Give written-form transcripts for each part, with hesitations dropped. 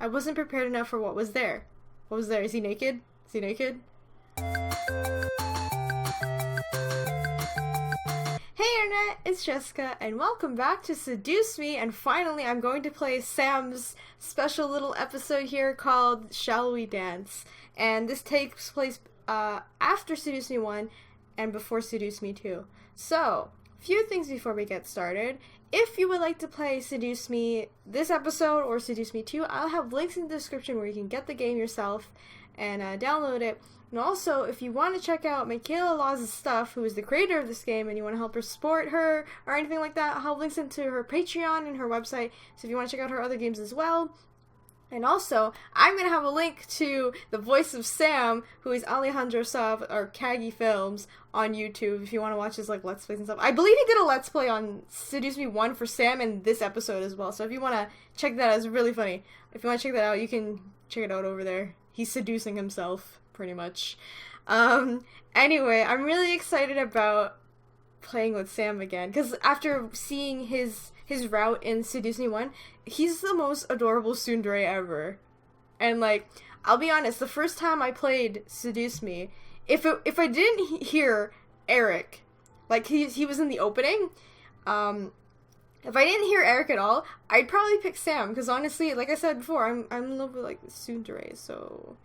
I wasn't prepared enough for what was there. What was there? Is he naked? Is he naked? Hey Internet, it's Jessica, and welcome back to Seduce Me, and finally I'm going to play Sam's special little episode here called Shall We Dance? And this takes place after Seduce Me 1 and before Seduce Me 2. So, few things before we get started. If you would like to play Seduce Me this episode or Seduce Me 2, I'll have links in the description where you can get the game yourself and download it. And also, if you want to check out Michaela Law's stuff, who is the creator of this game, and you want to help her support her or anything like that, I'll have links into her Patreon and her website, so if you want to check out her other games as well. And also, I'm going to have a link to the voice of Sam, who is Alejandro Saab, or Kaggy Films, on YouTube, if you want to watch his, Let's Plays and stuff. I believe he did a Let's Play on Seduce Me 1 for Sam in this episode as well, so if you want to check that out, it's really funny. If you want to check that out, you can check it out over there. He's seducing himself, pretty much. Anyway, I'm really excited about playing with Sam again, because after seeing his route in Seduce Me 1, he's the most adorable tsundere ever. And, I'll be honest, the first time I played Seduce Me, if I didn't hear Eric, he was in the opening, if I didn't hear Eric at all, I'd probably pick Sam, because honestly, like I said before, I'm in love with, tsundere, so,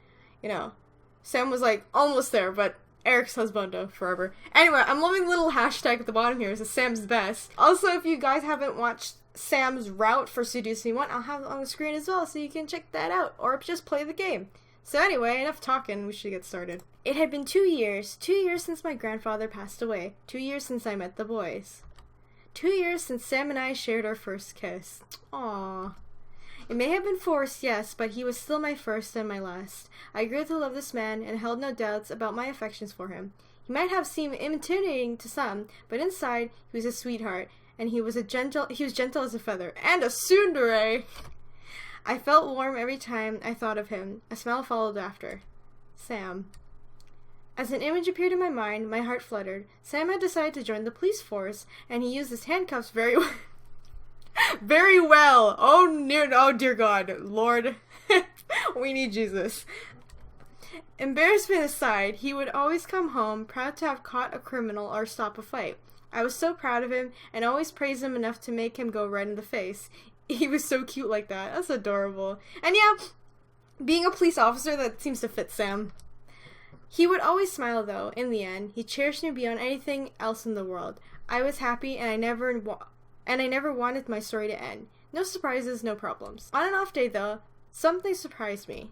Sam was, almost there, but Eric's husbando forever. Anyway, I'm loving the little hashtag at the bottom here. It says Sam's best. Also, if you guys haven't watched Sam's route for Seduce Me 1, I'll have it on the screen as well, so you can check that out, or just play the game. So anyway, enough talking, we should get started. It had been 2 years. 2 years since my grandfather passed away. 2 years since I met the boys. 2 years since Sam and I shared our first kiss. Aww. It may have been forced, yes, but he was still my first and my last. I grew to love this man and held no doubts about my affections for him. He might have seemed intimidating to some, but inside he was a sweetheart, and he was gentle as a feather, and a tsundere. I felt warm every time I thought of him. A smile followed after. Sam. As an image appeared in my mind, my heart fluttered. Sam had decided to join the police force, and he used his handcuffs very well. Very well. Oh dear God, Lord, we need Jesus. Embarrassment aside, he would always come home proud to have caught a criminal or stop a fight. I was so proud of him and always praised him enough to make him go red in the face. He was so cute like that. That's adorable. And yeah, being a police officer, that seems to fit Sam. He would always smile though. In the end, he cherished me beyond anything else in the world. I was happy, and I never wanted my story to end. No surprises, no problems. On an off day, though, something surprised me.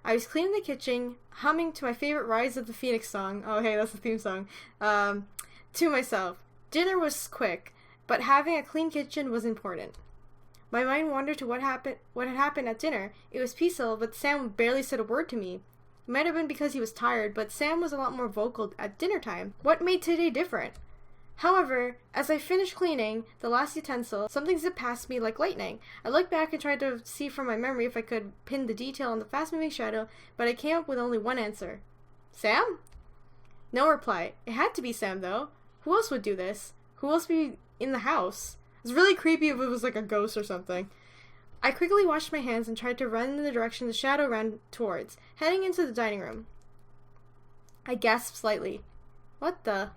I was cleaning the kitchen, humming to my favorite Rise of the Phoenix song. Oh, hey, that's the theme song. To myself. Dinner was quick, but having a clean kitchen was important. My mind wandered to what had happened at dinner. It was peaceful, but Sam barely said a word to me. It might have been because he was tired, but Sam was a lot more vocal at dinner time. What made today different? However, as I finished cleaning the last utensil, something zipped past me like lightning. I looked back and tried to see from my memory if I could pin the detail on the fast-moving shadow, but I came up with only one answer. Sam? No reply. It had to be Sam, though. Who else would do this? Who else would be in the house? It was really creepy if it was like a ghost or something. I quickly washed my hands and tried to run in the direction the shadow ran towards, heading into the dining room. I gasped slightly. What the...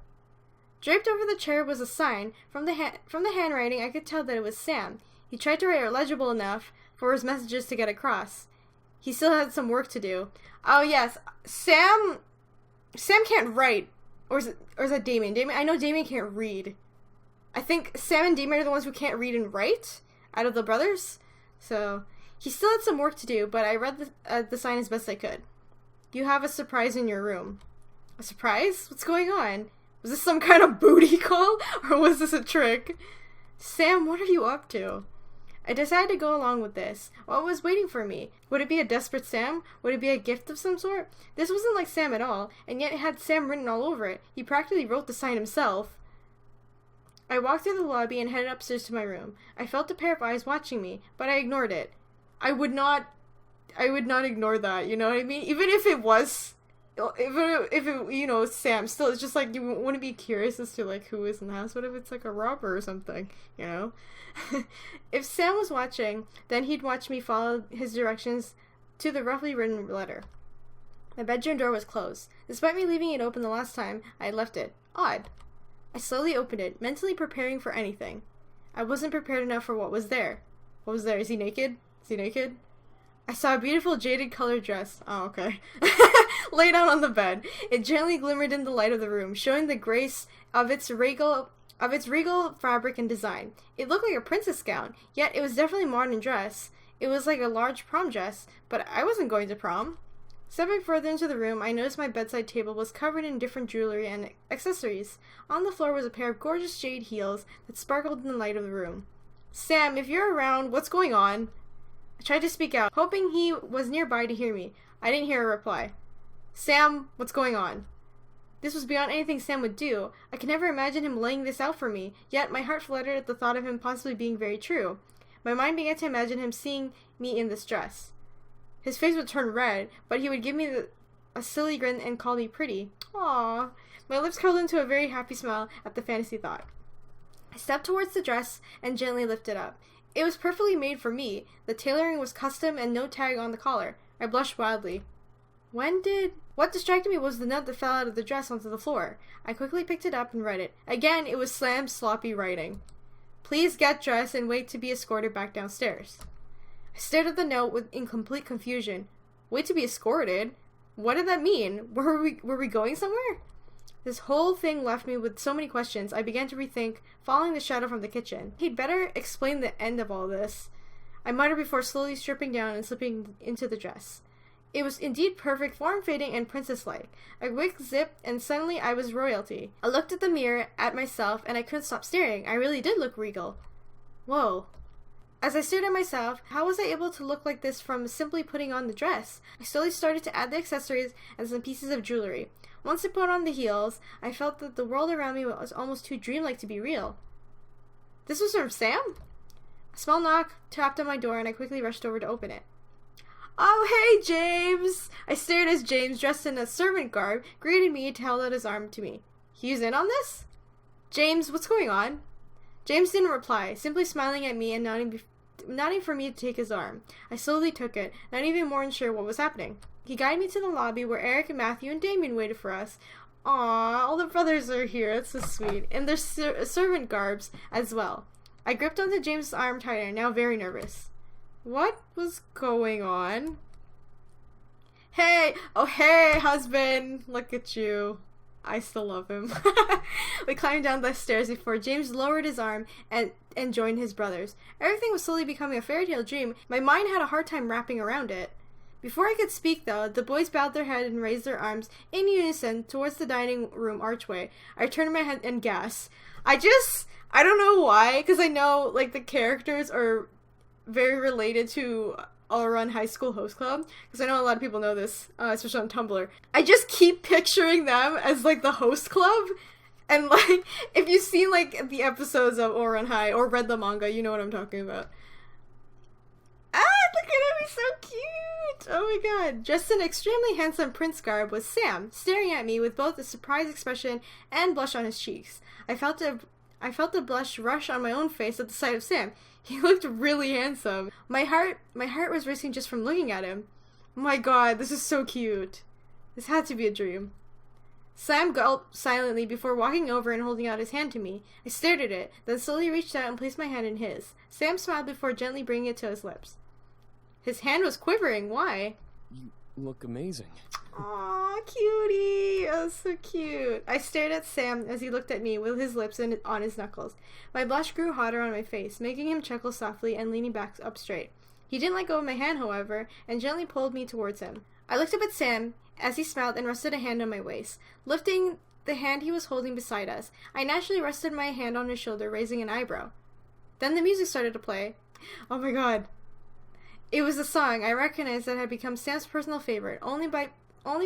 Draped over the chair was a sign. From the handwriting, I could tell that it was Sam. He tried to write it legible enough for his messages to get across. He still had some work to do. Oh yes, Sam can't write. Or is that Damien? I know Damien can't read. I think Sam and Damien are the ones who can't read and write out of the brothers. So, he still had some work to do, but I read the sign as best I could. You have a surprise in your room. A surprise? What's going on? Was this some kind of booty call, or was this a trick? Sam, what are you up to? I decided to go along with this. What was waiting for me? Would it be a desperate Sam? Would it be a gift of some sort? This wasn't like Sam at all, and yet it had Sam written all over it. He practically wrote the sign himself. I walked through the lobby and headed upstairs to my room. I felt a pair of eyes watching me, but I ignored it. I would not ignore that, you know what I mean? Even if it was if it, you know, Sam, still, it's just like, you wouldn't be curious as to, like, who is in the house. What if it's, like, a robber or something, you know? If Sam was watching, then he'd watch me follow his directions to the roughly written letter. My bedroom door was closed, despite me leaving it open the last time I had left it. Odd. I slowly opened it, mentally preparing for anything. I wasn't prepared enough for what was there. What was there? Is he naked? Is he naked? I saw a beautiful jaded colored dress. Oh, okay. Laid out on the bed. It gently glimmered in the light of the room, showing the grace of its regal fabric and design. It looked like a princess gown, yet it was definitely a modern dress. It was like a large prom dress, but I wasn't going to prom. Stepping further into the room, I noticed my bedside table was covered in different jewelry and accessories. On the floor was a pair of gorgeous jade heels that sparkled in the light of the room. Sam, if you're around, what's going on? I tried to speak out, hoping he was nearby to hear me. I didn't hear a reply. Sam, what's going on? This was beyond anything Sam would do. I could never imagine him laying this out for me, yet my heart fluttered at the thought of him possibly being very true. My mind began to imagine him seeing me in this dress. His face would turn red, but he would give me a silly grin and call me pretty. Aww. My lips curled into a very happy smile at the fantasy thought. I stepped towards the dress and gently lifted it up. It was perfectly made for me. The tailoring was custom and no tag on the collar. I blushed wildly. What distracted me was the note that fell out of the dress onto the floor. I quickly picked it up and read it. Again, it was Sam's sloppy writing. Please get dressed and wait to be escorted back downstairs. I stared at the note in complete confusion. Wait to be escorted? What did that mean? Were we going somewhere? This whole thing left me with so many questions. I began to rethink, following the shadow from the kitchen. He'd better explain the end of all this. I muttered before slowly stripping down and slipping into the dress. It was indeed perfect, form-fitting, and princess-like. A quick zip, and suddenly I was royalty. I looked at the mirror, at myself, and I couldn't stop staring. I really did look regal. Whoa. As I stared at myself, how was I able to look like this from simply putting on the dress? I slowly started to add the accessories and some pieces of jewelry. Once I put on the heels, I felt that the world around me was almost too dreamlike to be real. This was from Sam? A small knock tapped on my door, and I quickly rushed over to open it. Oh, hey, James! I stared as James, dressed in a servant garb, greeted me and held out his arm to me. He was in on this? James, what's going on? James didn't reply, simply smiling at me and nodding for me to take his arm. I slowly took it, not even more unsure what was happening. He guided me to the lobby where Eric and Matthew and Damien waited for us. Aww, all the brothers are here. That's so sweet. And their servant garbs as well. I gripped onto James' arm tighter, now very nervous. What was going on? Hey! Oh, hey, husband! Look at you. I still love him. We climbed down the stairs before James lowered his arm and joined his brothers. Everything was slowly becoming a fairy tale dream. My mind had a hard time wrapping around it. Before I could speak, though, the boys bowed their head and raised their arms in unison towards the dining room archway. I turned my head and gasped. I don't know why, because I know, like, the characters are very related to All Around High School Host Club, because I know a lot of people know this, especially on Tumblr. I just keep picturing them as, like, the host club, and, like, if you've seen, like, the episodes of All Around High, or read the manga, you know what I'm talking about. Ah, look at him, he's so cute! Oh my god. Dressed in extremely handsome prince garb was Sam, staring at me with both a surprised expression and blush on his cheeks. I felt the blush rush on my own face at the sight of Sam. He looked really handsome. My heart was racing just from looking at him. Oh my god, this is so cute. This had to be a dream. Sam gulped silently before walking over and holding out his hand to me. I stared at it, then slowly reached out and placed my hand in his. Sam smiled before gently bringing it to his lips. His hand was quivering. Why? You look amazing. Aw, cutie. Oh, so cute. I stared at Sam as he looked at me with his lips on his knuckles. My blush grew hotter on my face, making him chuckle softly and leaning back up straight. He didn't let go of my hand, however, and gently pulled me towards him. I looked up at Sam as he smiled and rested a hand on my waist. Lifting the hand he was holding beside us, I naturally rested my hand on his shoulder, raising an eyebrow. Then the music started to play. Oh my god. It was a song I recognized that had become Sam's personal favorite, only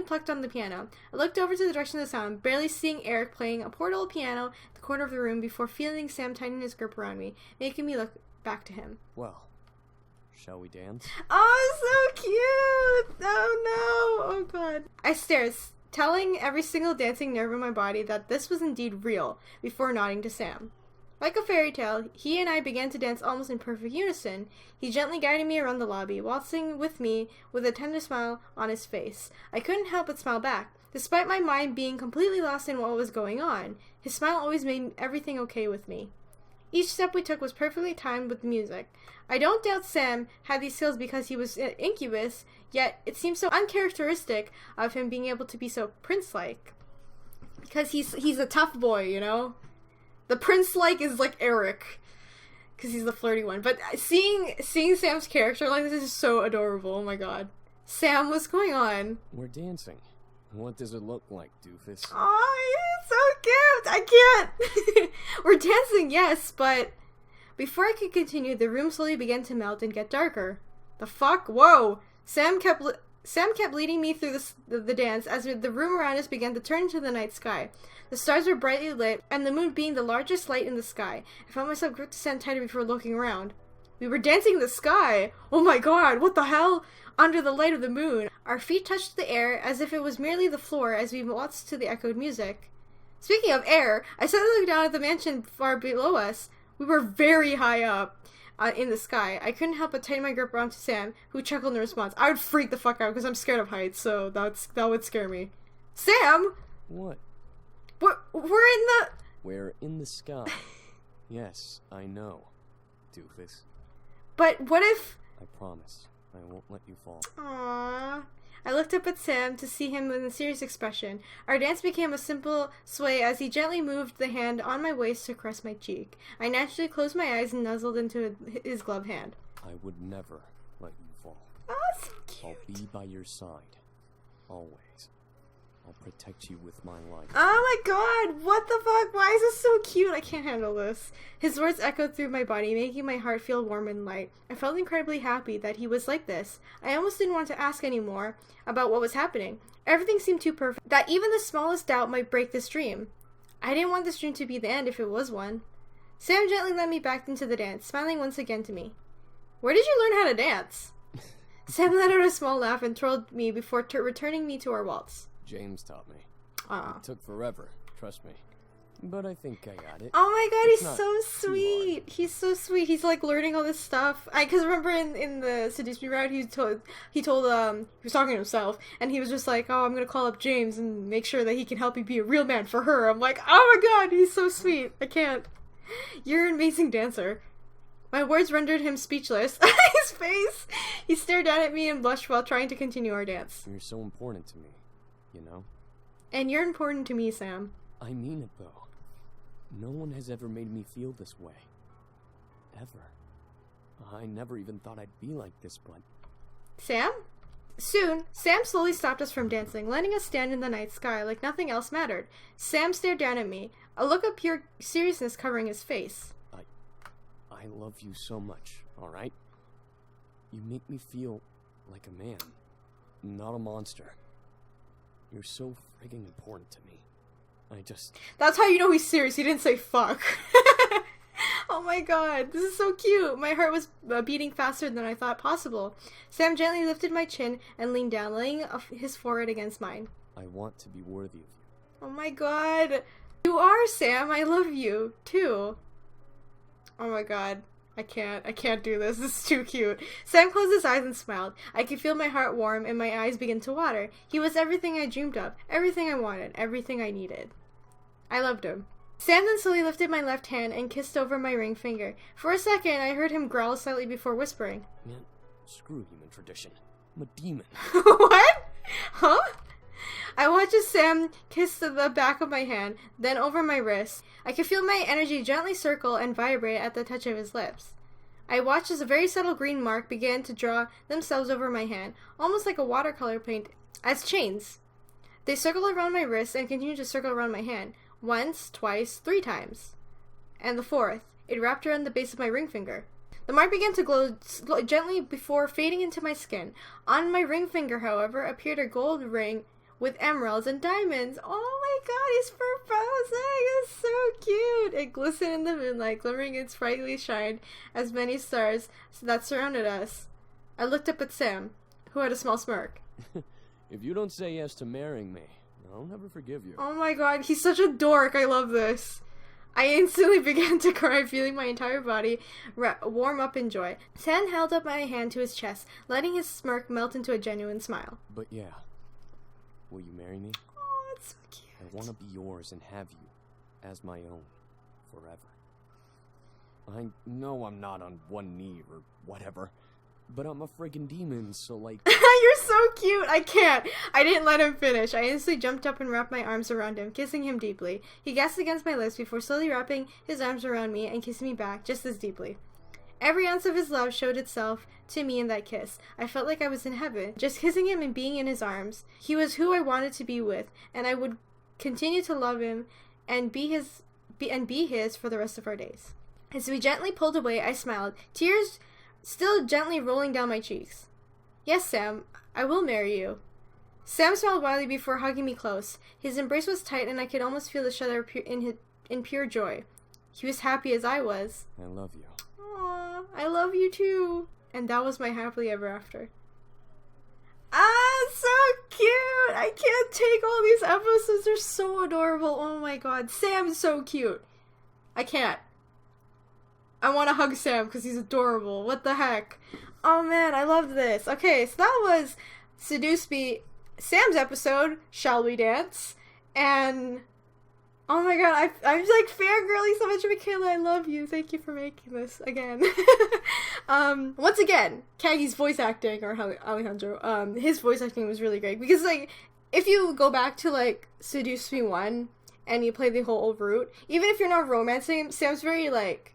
plucked on the piano. I looked over to the direction of the sound, barely seeing Eric playing a poor old piano at the corner of the room before feeling Sam tighten his grip around me, making me look back to him. Well, shall we dance? Oh, so cute! Oh no! Oh god. I stared, telling every single dancing nerve in my body that this was indeed real, before nodding to Sam. Like a fairy tale, he and I began to dance almost in perfect unison. He gently guided me around the lobby, waltzing with me with a tender smile on his face. I couldn't help but smile back, despite my mind being completely lost in what was going on. His smile always made everything okay with me. Each step we took was perfectly timed with the music. I don't doubt Sam had these skills because he was an incubus, yet it seems so uncharacteristic of him being able to be so prince-like. Because he's a tough boy, you know? The prince-like is like Eric, because he's the flirty one. But seeing Sam's character like this is so adorable. Oh my god. Sam, what's going on? We're dancing. What does it look like, doofus? Oh, it's so cute! I can't! We're dancing, yes, but... Before I could continue, the room slowly began to melt and get darker. The fuck? Whoa! Sam kept leading me through the dance as the room around us began to turn into the night sky. The stars were brightly lit, and the moon being the largest light in the sky. I found myself gripped to stand tighter before looking around. We were dancing in the sky! Oh my god, what the hell? Under the light of the moon. Our feet touched the air as if it was merely the floor as we waltzed to the echoed music. Speaking of air, I suddenly looked down at the mansion far below us. We were very high up in the sky. I couldn't help but tighten my grip around to Sam, who chuckled in response. I would freak the fuck out because I'm scared of heights, so that would scare me. Sam! What? We're in the sky. Yes, I know, doofus. But what if... I promise, I won't let you fall. Aww. I looked up at Sam to see him with a serious expression. Our dance became a simple sway as he gently moved the hand on my waist to caress my cheek. I naturally closed my eyes and nuzzled into his gloved hand. I would never let you fall. Oh, so cute. I'll be by your side. Always. I'll protect you with my life. Oh my god, what the fuck? Why is this so cute? I can't handle this. His words echoed through my body, making my heart feel warm and light. I felt incredibly happy that he was like this. I almost didn't want to ask anymore about what was happening. Everything seemed too perfect that even the smallest doubt might break this dream. I didn't want this dream to be the end if it was one. Sam gently led me back into the dance, smiling once again to me. Where did you learn how to dance? Sam let out a small laugh and twirled me before returning me to our waltz. James taught me. Aww. It took forever, trust me. But I think I got it. Oh my god, It's he's so sweet. He's so sweet. He's like learning all this stuff. Cause remember in the Seduce Me route, he was talking to himself, and he was just like, oh, I'm gonna call up James and make sure that he can help me be a real man for her. I'm like, oh my god, he's so sweet. I can't. You're an amazing dancer. My words rendered him speechless. His face. He stared down at me and blushed while trying to continue our dance. You're so important to me, you know? And you're important to me, Sam. I mean it, though. No one has ever made me feel this way. Ever. I never even thought I'd be like this, but... Sam? Soon, Sam slowly stopped us from dancing, letting us stand in the night sky like nothing else mattered. Sam stared down at me, a look of pure seriousness covering his face. I love you so much, alright? You make me feel like a man, not a monster. You're so frigging important to me. That's how you know he's serious. He didn't say fuck. Oh my god, this is so cute. My heart was beating faster than I thought possible. Sam gently lifted my chin and leaned down, laying his forehead against mine. I want to be worthy of you. Oh my god. You are, Sam. I love you, too. Oh my god. I can't do this. This is too cute. Sam closed his eyes and smiled. I could feel my heart warm and my eyes begin to water. He was everything I dreamed of, everything I wanted, everything I needed. I loved him. Sam then slowly lifted my left hand and kissed over my ring finger. For a second, I heard him growl slightly before whispering. Man, screw human tradition. I'm a demon. What? Huh? I watched as Sam kissed the back of my hand, then over my wrist. I could feel my energy gently circle and vibrate at the touch of his lips. I watched as a very subtle green mark began to draw themselves over my hand, almost like a watercolor paint, as chains. They circled around my wrist and continued to circle around my hand, once, twice, 3 times. And the 4th, it wrapped around the base of my ring finger. The mark began to glow gently before fading into my skin. On my ring finger, however, appeared a gold ring with emeralds and diamonds. Oh my god, he's proposing! It's so cute! It glistened in the moonlight, glimmering its brightly shine as many stars that surrounded us. I looked up at Sam, who had a small smirk. If you don't say yes to marrying me, I'll never forgive you. Oh my god, he's such a dork. I love this. I instantly began to cry, feeling my entire body warm up in joy. Sam held up my hand to his chest, letting his smirk melt into a genuine smile. But yeah, will you marry me? Oh, it's so cute. I want to be yours and have you as my own forever. I know I'm not on one knee or whatever, but I'm a friggin' demon, so like... You're so cute! I can't! I didn't let him finish. I instantly jumped up and wrapped my arms around him, kissing him deeply. He gasped against my lips before slowly wrapping his arms around me and kissing me back just as deeply. Every ounce of his love showed itself to me in that kiss. I felt like I was in heaven, just kissing him and being in his arms. He was who I wanted to be with, and I would continue to love him and be his for the rest of our days. As we gently pulled away, I smiled, tears still gently rolling down my cheeks. Yes, Sam, I will marry you. Sam smiled wildly before hugging me close. His embrace was tight, and I could almost feel the shudder in pure joy. He was happy as I was. I love you. Aww, I love you too. And that was my happily ever after. Ah, so cute! I can't take all these episodes. They're so adorable. Oh my god. Sam's so cute. I can't. I want to hug Sam because he's adorable. What the heck? Oh man, I love this. Okay, so that was Seduce Me, Sam's episode, Shall We Dance? And oh my god, I'm like fangirling so much. Michaela, I love you. Thank you for making this again. Once again, Kaggy's voice acting, or Alejandro, his voice acting was really great. Because like, if you go back to like Seduce Me 1 and you play the whole old route, even if you're not romancing him, Sam's very like,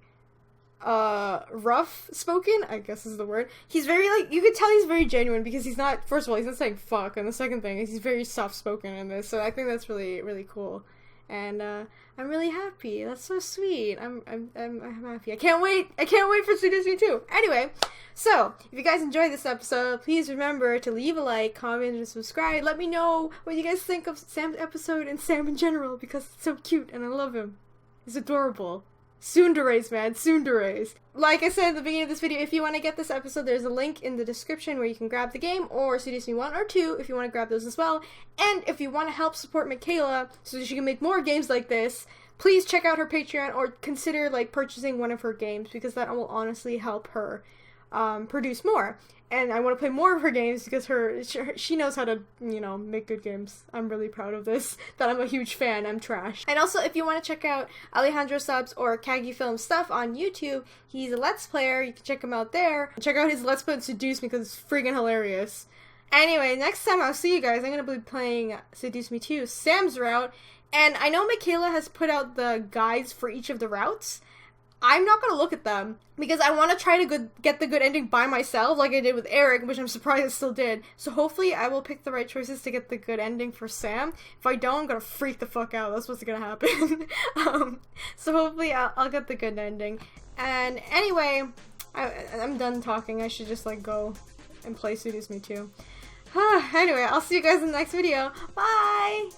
rough spoken, I guess is the word. He's very like, you could tell he's very genuine because he's not, first of all, he's not saying fuck, and the second thing is he's very soft spoken in this, so I think that's really, really cool. And I'm really happy. That's so sweet. I'm happy. I can't wait for Seduce Me 2. Anyway, so if you guys enjoyed this episode, please remember to leave a like, comment, and subscribe. Let me know what you guys think of Sam's episode and Sam in general, because it's so cute and I love him. He's adorable. Tsunderays, man. Tsunderays. Like I said at the beginning of this video, if you want to get this episode, there's a link in the description where you can grab the game, or Seduce Me 1 or 2 if you want to grab those as well. And if you want to help support Michaela so that she can make more games like this, please check out her Patreon or consider like purchasing one of her games, because that will honestly help her produce more. And I want to play more of her games because she knows how to, you know, make good games. I'm really proud of this, that I'm a huge fan. I'm trash. And also, if you want to check out Alejandro Saab's or Kaggy Film stuff on YouTube, he's a Let's Player. You can check him out there. Check out his Let's Play on Seduce Me because it's friggin' hilarious. Anyway, next time I'll see you guys, I'm going to be playing Seduce Me 2, Sam's route. And I know Michaela has put out the guides for each of the routes. I'm not going to look at them because I want to try to get the good ending by myself like I did with Eric, which I'm surprised I still did. So hopefully I will pick the right choices to get the good ending for Sam. If I don't, I'm going to freak the fuck out. That's what's going to happen. So hopefully I'll get the good ending. And anyway, I'm done talking. I should just like go and play Seduce Me 2. Anyway, I'll see you guys in the next video. Bye!